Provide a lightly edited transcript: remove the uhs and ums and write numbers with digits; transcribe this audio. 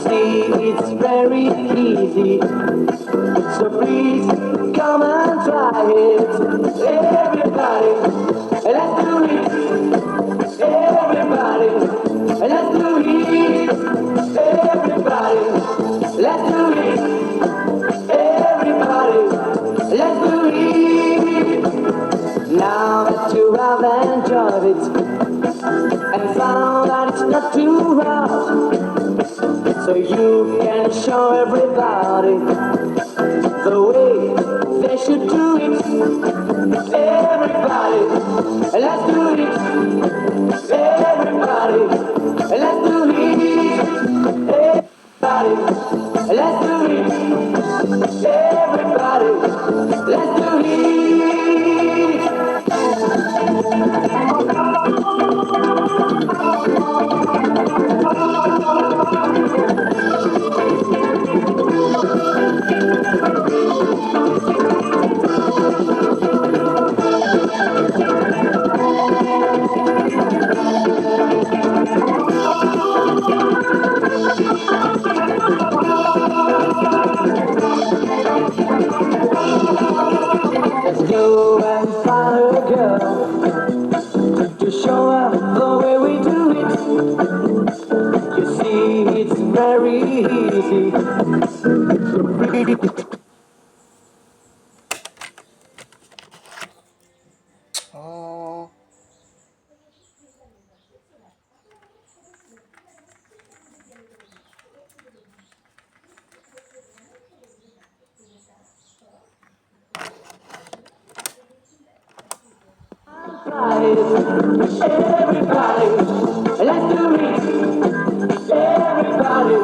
see it's very easy. So please come and try it. Everybody, let's do it. Everybody, let's do it. Everybody, let's do it. Everybody, let's do it. Now that you have enjoyed it and found that it's not too hard, so you can show everybody the way they should do it. Everybody, let's do it. Everybody, let's do it. Everybody, let's do it. Everybody, let's do it. Let's go and find a girl to show her the way we do it. You see, it's very easy. Oh. Everybody, let's do it. Everybody,